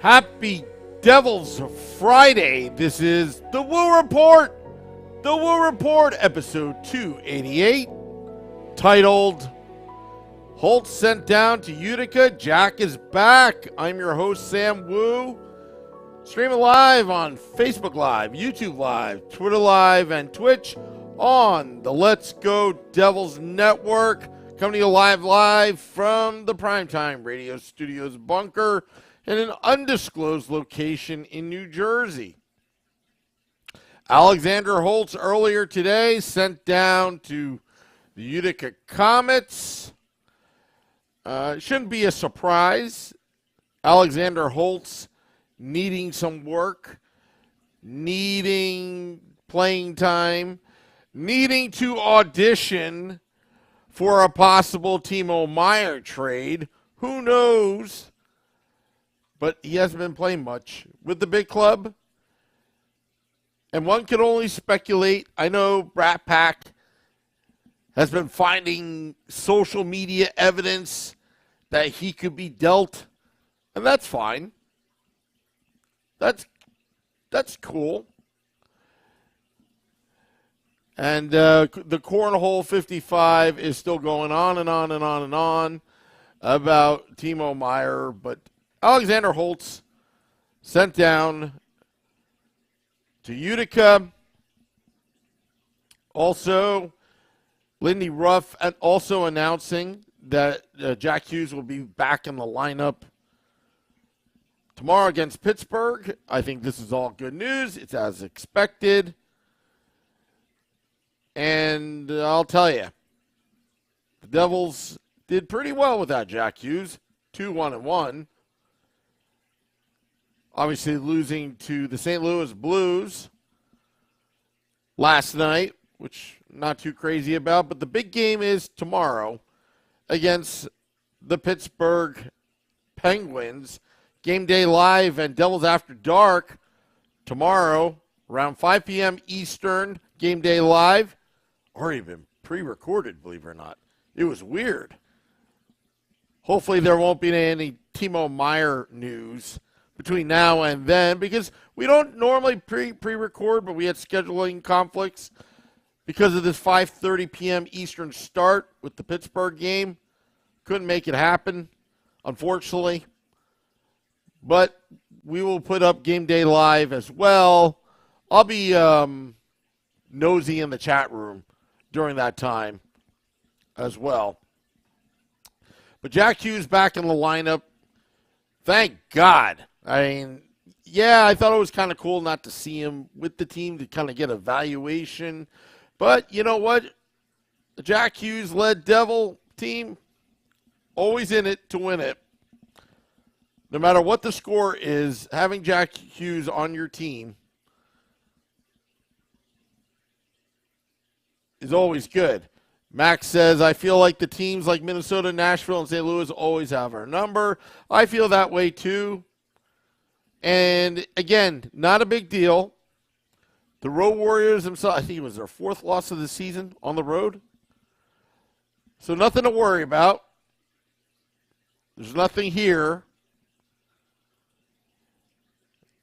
Happy Devils Friday. This is the Woo Report. The Woo Report, episode 288, titled Holtz Sent Down to Utica. Jack is back. I'm your host, Sam Woo. Streaming live on Facebook Live, YouTube Live, Twitter Live, and Twitch on the Let's Go Devils Network. Coming to you live from the Primetime Radio Studios bunker in an undisclosed location in New Jersey. Alexander Holtz earlier today sent down to the Utica Comets. Shouldn't be a surprise. Alexander Holtz needing some work, needing playing time, needing to audition for a possible Timo Meier trade. Who knows? But he hasn't been playing much with the big club. And one can only speculate. I know Brat Pack has been finding social media evidence that he could be dealt. And that's fine. That's cool. And the Cornhole 55 is still going on and on and on and on about Timo Meier. But Alexander Holtz sent down to Utica. Also, Lindy Ruff also announcing that Jack Hughes will be back in the lineup tomorrow against Pittsburgh. I think this is all good news. It's as expected. And I'll tell you, the Devils did pretty well without Jack Hughes, 2-1-1. Obviously losing to the St. Louis Blues last night, which I'm not too crazy about. But the big game is tomorrow against the Pittsburgh Penguins. Game Day Live and Devils After Dark tomorrow around 5 p.m. Eastern. Game Day Live. Already been pre-recorded, believe it or not. It was weird. Hopefully there won't be any Timo Meier news between now and then, because we don't normally pre-record, but we had scheduling conflicts because of this 5:30 p.m. Eastern start with the Pittsburgh game. Couldn't make it happen, unfortunately. But we will put up Game Day Live as well. I'll be nosy in the chat room during that time as well. But Jack Hughes back in the lineup. Thank God. I mean, yeah, I thought it was kind of cool not to see him with the team to kind of get evaluation. But you know what? The Jack Hughes-led Devil team, always in it to win it. No matter what the score is, having Jack Hughes on your team is always good. Max says, I feel like the teams like Minnesota, Nashville, and St. Louis always have our number. I feel that way too. And again, not a big deal. The Road Warriors themselves, I think it was their fourth loss of the season on the road. So nothing to worry about. There's nothing here.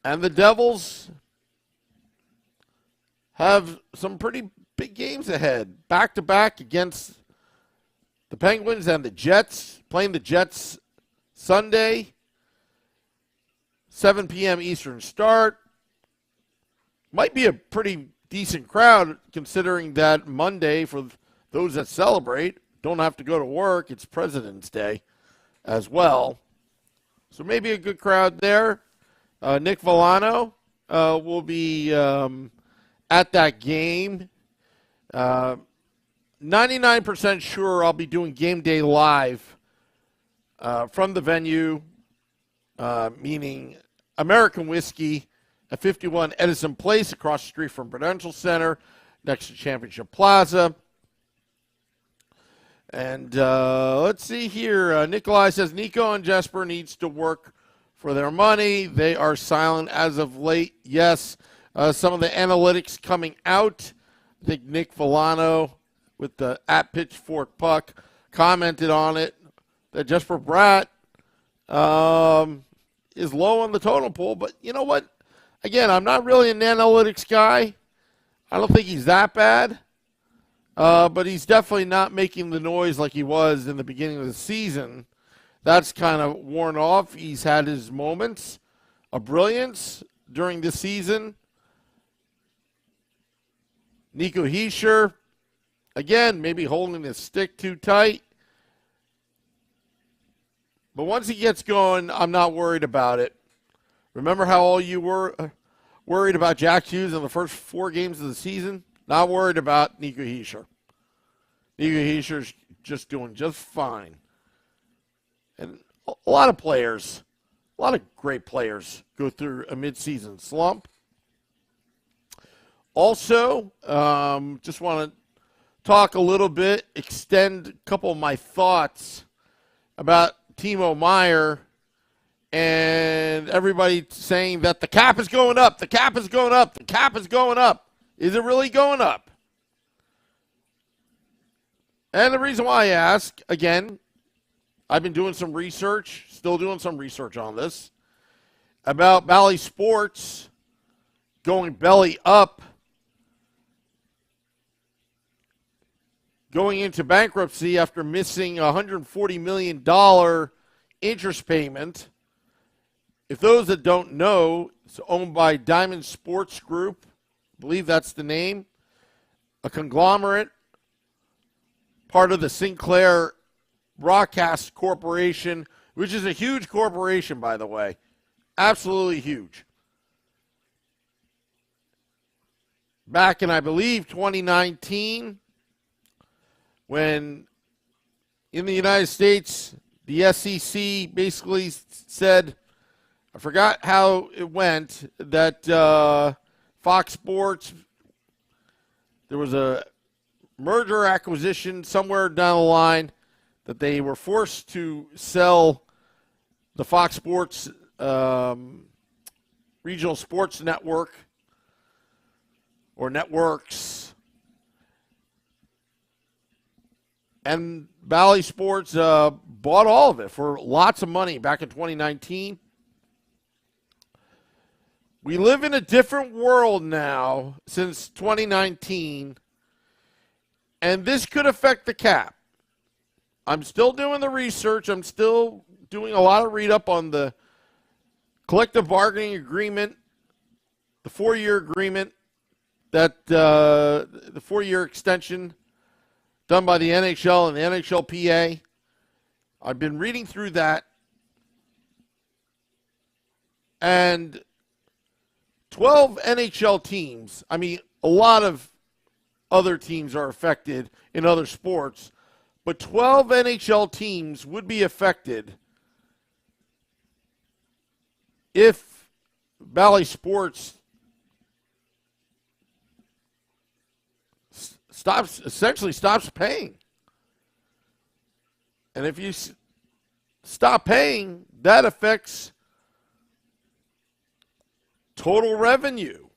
And the Devils have some pretty big games ahead. Back-to-back against the Penguins and the Jets. Playing the Jets Sunday. 7 p.m. Eastern start. Might be a pretty decent crowd considering that Monday, for those that celebrate, don't have to go to work. It's President's Day as well. So maybe a good crowd there. Nick Villano will be at that game. 99% sure I'll be doing Game Day Live from the venue, meaning American Whiskey at 51 Edison Place across the street from Prudential Center next to Championship Plaza. And let's see here. Nikolai says Nico and Jesper needs to work for their money. They are silent as of late. Yes, some of the analytics coming out. I think Nick Villano with the at Pitchfork Puck commented on it that Jesper Bratt is low on the totem pole. But you know what? Again, I'm not really an analytics guy. I don't think he's that bad. But he's definitely not making the noise like he was in the beginning of the season. That's kind of worn off. He's had his moments of brilliance during the season. Nico Hischier, again, maybe holding his stick too tight. But once he gets going, I'm not worried about it. Remember how all you were worried about Jack Hughes in the first 4 games of the season? Not worried about Nico Hischier. Nico Hischier's just doing just fine. And a lot of players, a lot of great players go through a midseason slump. Also, just want to talk a little bit, extend a couple of my thoughts about Timo Meier and everybody saying that the cap is going up, the cap is going up, the cap is going up. Is it really going up? And the reason why I ask, again, I've been doing some research, still doing some research on this, about Bally Sports going belly up, going into bankruptcy after missing a $140 million interest payment. If those that don't know, it's owned by Diamond Sports Group. I believe that's the name. A conglomerate, part of the Sinclair Broadcast Corporation, which is a huge corporation, by the way. Absolutely huge. Back in, I believe, 2019, when in the United States, the SEC basically said, I forgot how it went, that Fox Sports, there was a merger acquisition somewhere down the line that they were forced to sell the Fox Sports regional sports network or networks. And Bally Sports bought all of it for lots of money back in 2019. We live in a different world now since 2019, and this could affect the cap. I'm still doing the research. I'm still doing a lot of read-up on the collective bargaining agreement, the 4-year agreement, that the 4-year extension done by the NHL and the NHLPA. I've been reading through that, and 12 NHL teams, I mean, a lot of other teams are affected in other sports, but 12 NHL teams would be affected if Bally Sports essentially stops paying. And if you stop paying, that affects total revenue,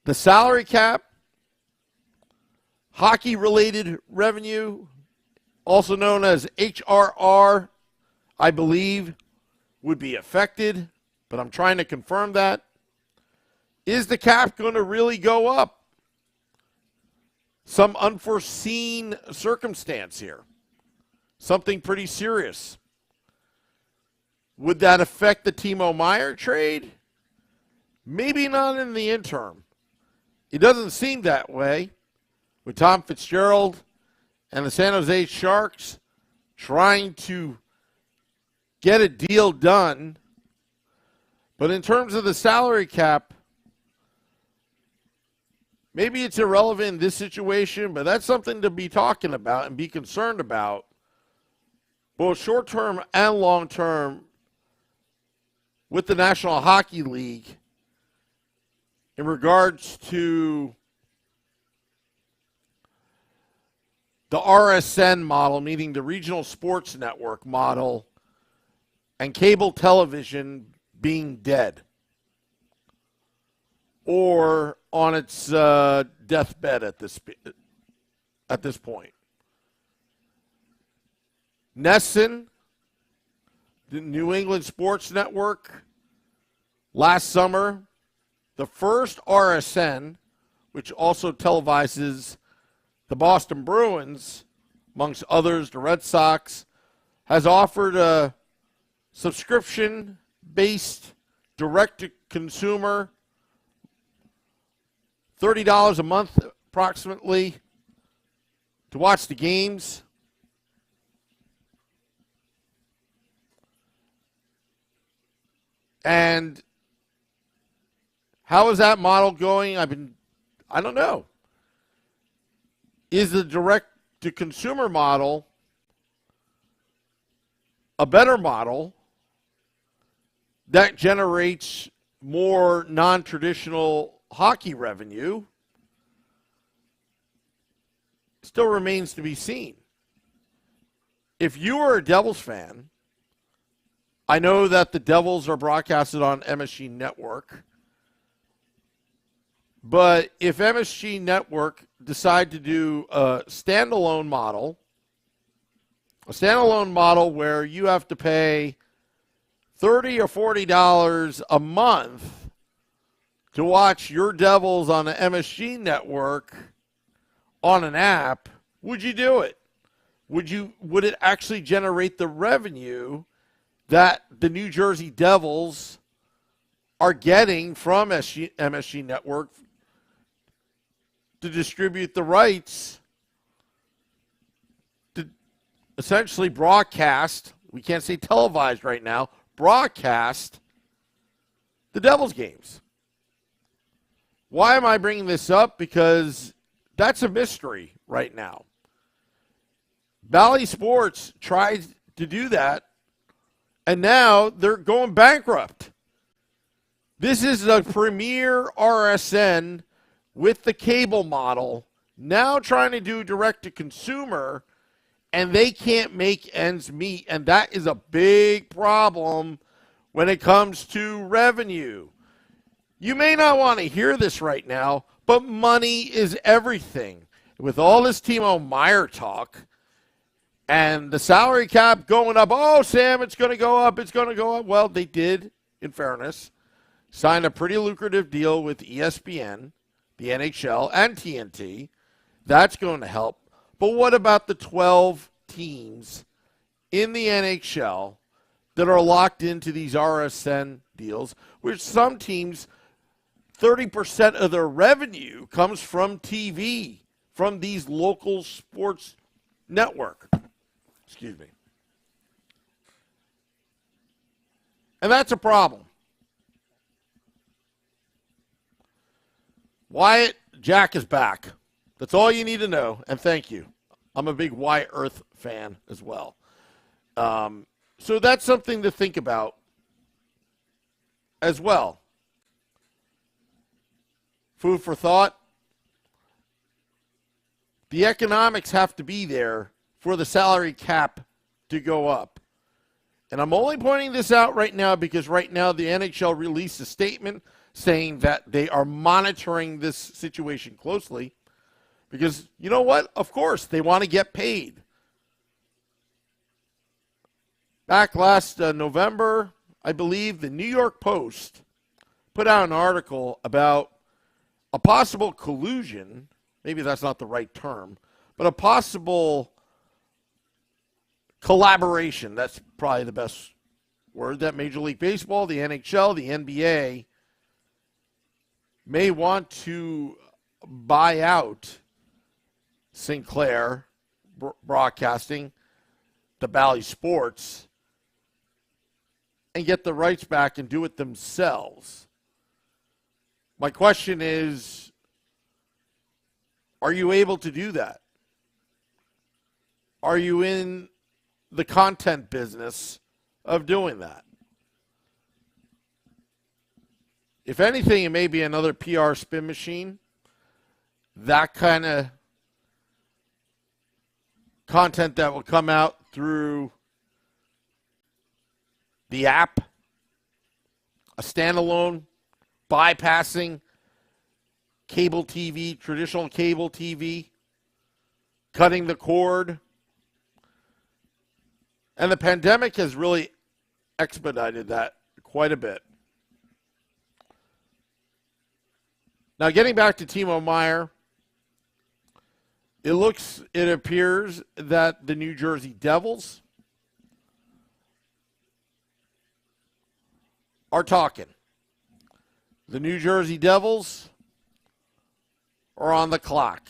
the salary cap, hockey-related revenue, also known as HRR, I believe, would be affected, but I'm trying to confirm that. Is the cap going to really go up? Some unforeseen circumstance here. Something pretty serious. Would that affect the Timo Meier trade? Maybe not in the interim. It doesn't seem that way with Tom Fitzgerald and the San Jose Sharks trying to get a deal done. But in terms of the salary cap, maybe it's irrelevant in this situation, but that's something to be talking about and be concerned about, both short-term and long-term, with the National Hockey League in regards to the RSN model, meaning the regional sports network model, and cable television being dead or on its deathbed at this point. NESN, the New England Sports Network last summer, the first RSN, which also televises the Boston Bruins, amongst others, the Red Sox, has offered a subscription-based direct-to-consumer, $30 a month approximately, to watch the games. And how is that model going? I don't know. Is the direct-to-consumer model a better model that generates more non-traditional hockey revenue? Still remains to be seen. If you are a Devils fan, I know that the Devils are broadcasted on MSG Network, but if MSG Network decide to do a standalone model where you have to pay $30 or $40 a month to watch your Devils on the MSG Network on an app, would you do it? Would it actually generate the revenue that the New Jersey Devils are getting from MSG Network to distribute the rights to essentially broadcast, we can't say televised right now, broadcast the Devils games? Why am I bringing this up? Because that's a mystery right now. Bally Sports tried to do that, and now they're going bankrupt. This is the premier RSN with the cable model, now trying to do direct-to-consumer, and they can't make ends meet, and that is a big problem when it comes to revenue. You may not want to hear this right now, but money is everything. With all this Timo Meier talk and the salary cap going up, oh, Sam, it's going to go up, it's going to go up. Well, they did, in fairness, sign a pretty lucrative deal with ESPN, the NHL, and TNT. That's going to help. But what about the 12 teams in the NHL that are locked into these RSN deals, which some teams, 30% of their revenue comes from TV, from these local sports network. Excuse me. And that's a problem. Wyatt, Jack is back. That's all you need to know, and thank you. I'm a big Wyatt Earth fan as well. So that's something to think about as well. Food for thought. The economics have to be there for the salary cap to go up. And I'm only pointing this out right now because right now the NHL released a statement saying that they are monitoring this situation closely because, you know what? Of course, they want to get paid. Back last November, I believe the New York Post put out an article about a possible collusion, maybe that's not the right term, but a possible collaboration, that's probably the best word, that Major League Baseball, the NHL, the NBA may want to buy out Sinclair Broadcasting, the Bally Sports, and get the rights back and do it themselves. My question is, are you able to do that? Are you in the content business of doing that? If anything, it may be another PR spin machine. That kind of content that will come out through the app, a standalone, bypassing cable TV, traditional cable TV, cutting the cord. And the pandemic has really expedited that quite a bit. Now, getting back to Timo Meier, it appears that the New Jersey Devils are talking. The New Jersey Devils are on the clock.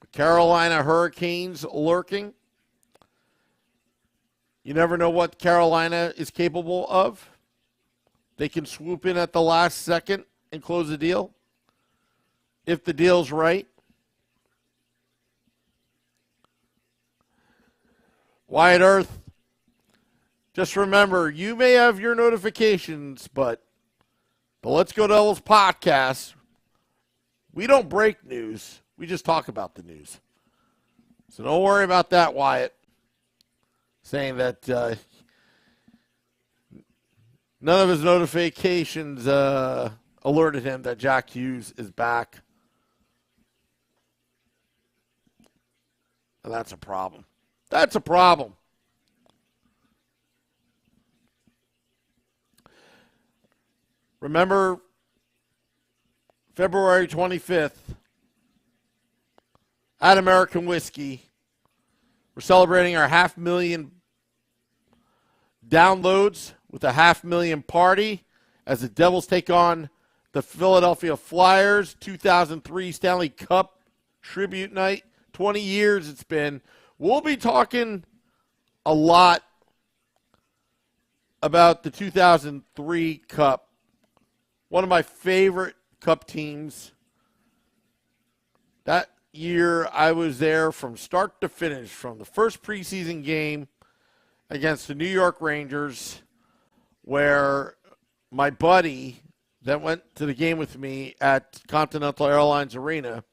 The Carolina Hurricanes lurking. You never know what Carolina is capable of. They can swoop in at the last second and close the deal if the deal's right. Wyatt Earth, just remember, you may have your notifications, but the Let's Go Devils podcast, we don't break news. We just talk about the news. So don't worry about that, Wyatt, saying that none of his notifications alerted him that Jack Hughes is back. And that's a problem. That's a problem. Remember, February 25th, at American Whiskey, we're celebrating our 500,000 downloads with a 500,000 party as the Devils take on the Philadelphia Flyers. 2003 Stanley Cup tribute night. 20 years it's been. We'll be talking a lot about the 2003 Cup. One of my favorite Cup teams. That year I was there from start to finish, from the first preseason game against the New York Rangers, where my buddy that went to the game with me at Continental Airlines Arena,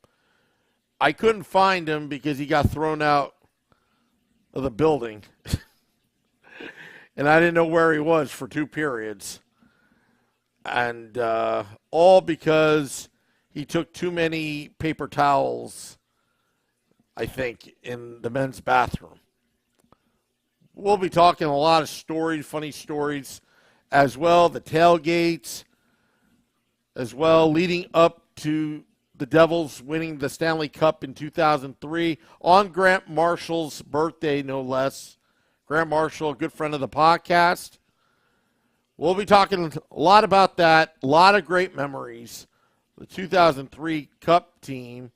I couldn't find him because he got thrown out of the building. And I didn't know where he was for 2 periods. And all because he took too many paper towels, I think, in the men's bathroom. We'll be talking a lot of stories, funny stories as well, the tailgates as well, leading up to the Devils winning the Stanley Cup in 2003 on Grant Marshall's birthday, no less. Grant Marshall, a good friend of the podcast. We'll be talking a lot about that, a lot of great memories. The 2003 Cup team.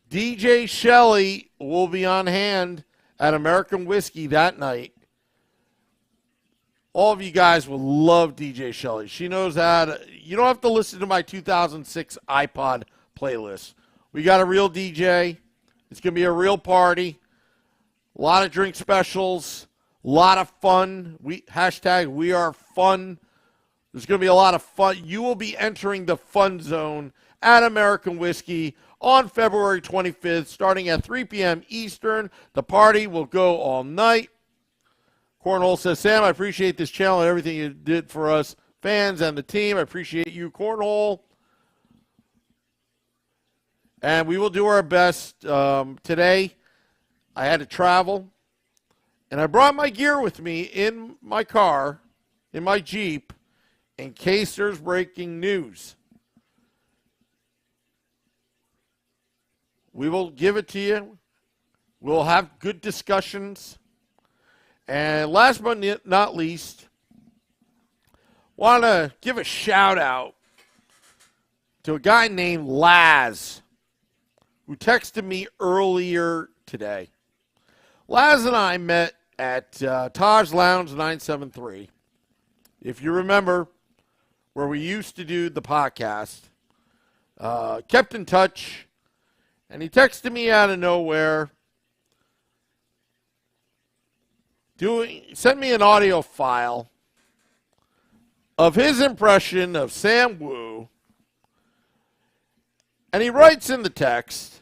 DJ Shelley will be on hand at American Whiskey that night. All of you guys will love DJ Shelley. She knows how to, you don't have to listen to my 2006 iPod playlist. We got a real DJ. It's going to be a real party. A lot of drink specials. A lot of fun. Hashtag we are fun. There's going to be a lot of fun. You will be entering the fun zone at American Whiskey on February 25th, starting at 3 p.m. Eastern. The party will go all night. Cornhole says, Sam, I appreciate this channel and everything you did for us fans and the team. I appreciate you, Cornhole. And we will do our best. Today, I had to travel, and I brought my gear with me in my car, in my Jeep, in case there's breaking news. We will give it to you. We'll have good discussions. And last but not least, want to give a shout out to a guy named Laz, who texted me earlier today. Laz and I met at Taj Lounge 973. If you remember, where we used to do the podcast, kept in touch, and he texted me out of nowhere, sent me an audio file of his impression of Sam Wu, and he writes in the text,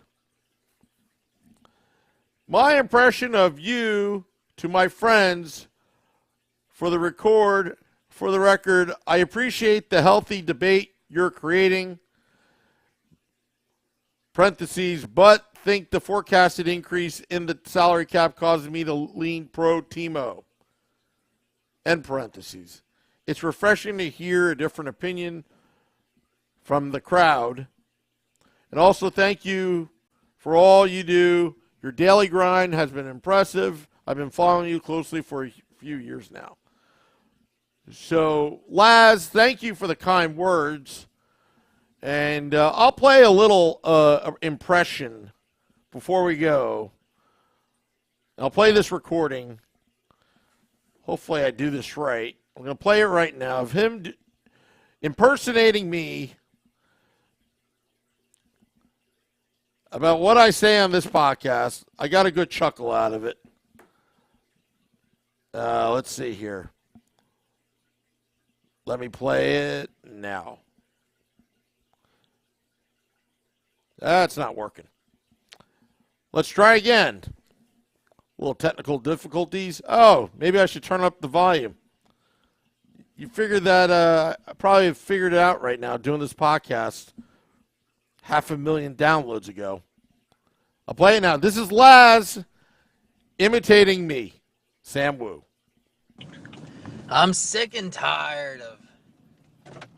my impression of you to my friends, for the record, I appreciate the healthy debate you're creating, parentheses, but think the forecasted increase in the salary cap causes me to lean pro Timo. end parentheses. It's refreshing to hear a different opinion from the crowd. And also thank you for all you do. Your daily grind has been impressive. I've been following you closely for a few years now. So, Laz, thank you for the kind words. And I'll play a little impression before we go. I'll play this recording. Hopefully I do this right. I'm going to play it right now of him impersonating me about what I say on this podcast. I got a good chuckle out of it. Let's see here. Let me play it now. That's not working. Let's try again. A little technical difficulties. Oh, maybe I should turn up the volume. You figured that I probably have figured it out right now doing this podcast 500,000 downloads ago. I'll play it now. This is Laz imitating me, Sam Wu. I'm sick and tired of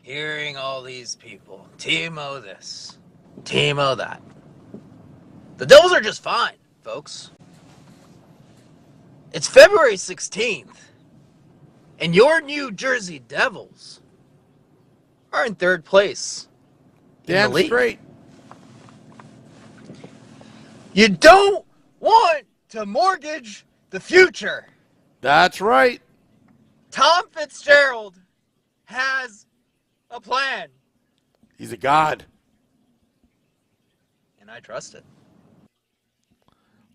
hearing all these people. Timo this, Timo that. The Devils are just fine, folks. It's February 16th, and your New Jersey Devils are in third place in the league. Straight. You don't want to mortgage the future. That's right. Tom Fitzgerald has a plan. He's a god. And I trust it.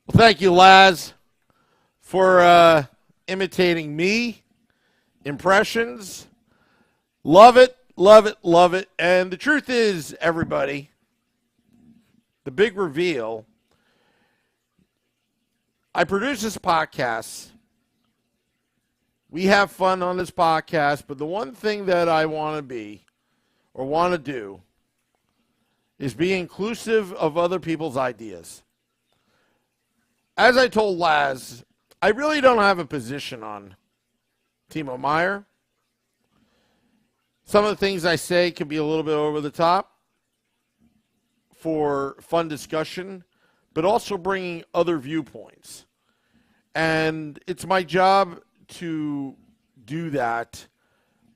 Well, thank you, Laz, for imitating me. Impressions. Love it, love it, love it. And the truth is, everybody, the big reveal, I produce this podcast. We have fun on this podcast, but the one thing that I want to be or want to do is be inclusive of other people's ideas. As I told Laz, I really don't have a position on Timo Meier. Some of the things I say can be a little bit over the top for fun discussion, but also bringing other viewpoints. And it's my job to do that.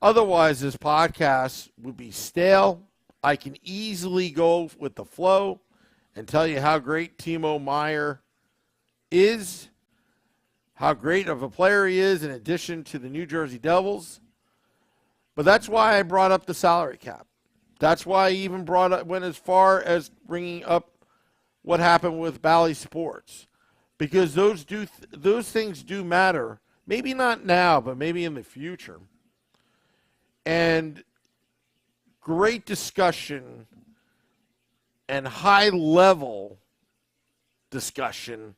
Otherwise, this podcast would be stale. I can easily go with the flow and tell you how great Timo Meier is, how great of a player he is in addition to the New Jersey Devils. But that's why I brought up the salary cap. That's why I even went as far as bringing up what happened with Bally Sports. Because those things do matter. Maybe not now, but maybe in the future. And great discussion and high-level discussion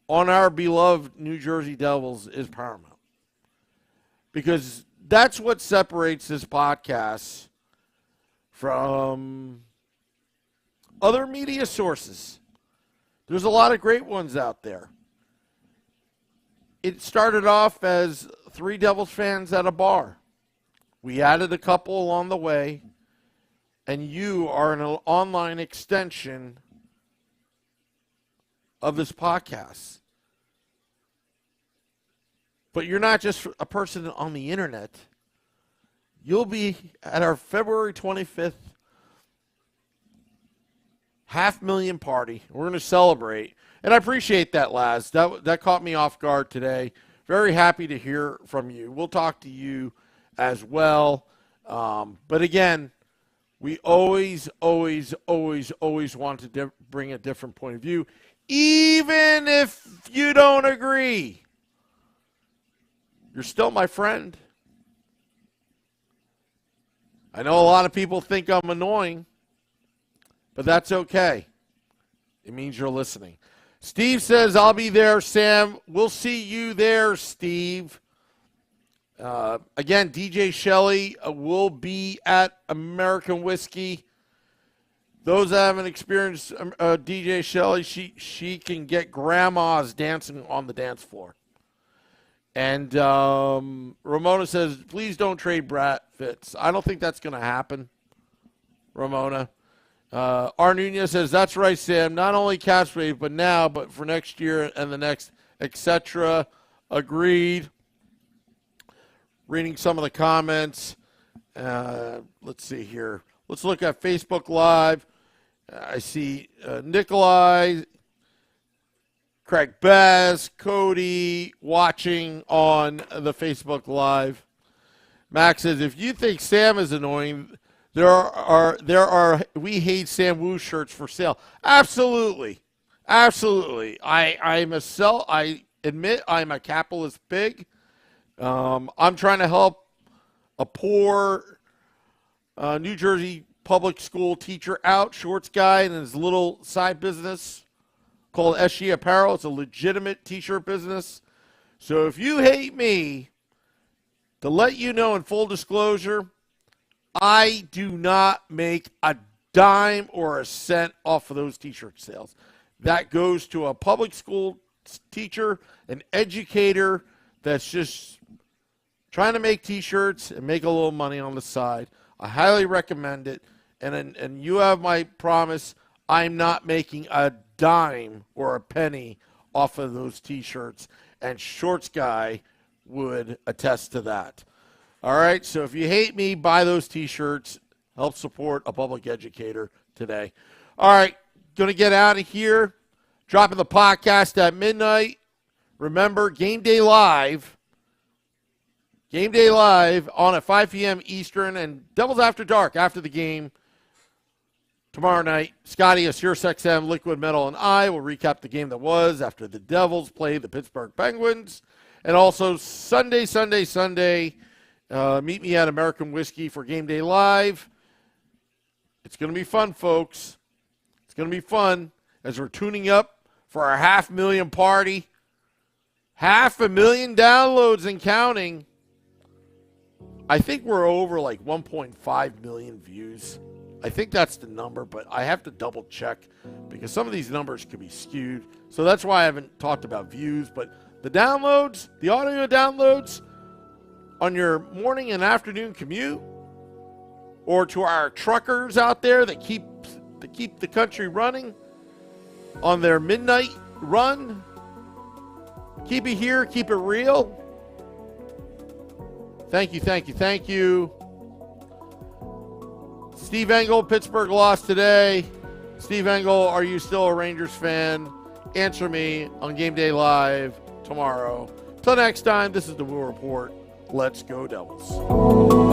on our beloved New Jersey Devils is paramount. Because that's what separates this podcast from other media sources. There's a lot of great ones out there. It started off as 3 Devils fans at a bar. We added a couple along the way, and you are an online extension of this podcast. But you're not just a person on the internet. You'll be at our February 25th 500,000 party. We're going to celebrate. And I appreciate that, Laz. That caught me off guard today. Very happy to hear from you. We'll talk to you as well. But again, we always want to bring a different point of view, even if you don't agree. You're still my friend. I know a lot of people think I'm annoying, but that's okay. It means you're listening. Steve says, I'll be there, Sam. We'll see you there, Steve. Again, DJ Shelley will be at American Whiskey. Those that haven't experienced DJ Shelley, she can get grandmas dancing on the dance floor. And Ramona says, please don't trade Brad Fitz. I don't think that's going to happen, Ramona. R. Nunez says, that's right, Sam. Not only Caps wave, but now, but for next year and the next, etc. Agreed. Reading some of the comments. Let's see here. Let's look at Facebook Live. I see Nikolai, Craig Bass, Cody watching on the Facebook Live. Max says, if you think Sam is annoying, there are We Hate Sam Wu shirts for sale. Absolutely. Absolutely. I admit I'm a capitalist pig. I'm trying to help a poor New Jersey public school teacher out, shorts guy, and his little side business called SG Apparel. It's a legitimate t-shirt business. So if you hate me, to let you know in full disclosure, I do not make a dime or a cent off of those t-shirt sales. That goes to a public school teacher, an educator that's just trying to make t-shirts and make a little money on the side. I highly recommend it. And you have my promise, I'm not making a dime or a penny off of those t-shirts. And Shorts Guy would attest to that. All right, so if you hate me, buy those t-shirts. Help support a public educator today. All right, going to get out of here. Dropping the podcast at midnight. Remember, Game Day Live on at 5 p.m. Eastern, and Devils After Dark after the game tomorrow night. Scotty of SiriusXM, Liquid Metal, and I will recap the game that was after the Devils played the Pittsburgh Penguins. And also Sunday, meet me at American Whiskey for Game Day Live. It's going to be fun, folks. It's going to be fun as we're tuning up for our 500,000 party. 500,000 downloads and counting. I think we're over like 1.5 million views. I think that's the number, but I have to double check because some of these numbers could be skewed. So that's why I haven't talked about views. But the downloads, the audio downloads on your morning and afternoon commute, or to our truckers out there that keep the country running on their midnight run, keep it here, keep it real. Thank you. Steve Engel, Pittsburgh lost today. Steve Engel, are you still a Rangers fan? Answer me on Game Day Live tomorrow. Till next time, this is the Will Report. Let's go Devils.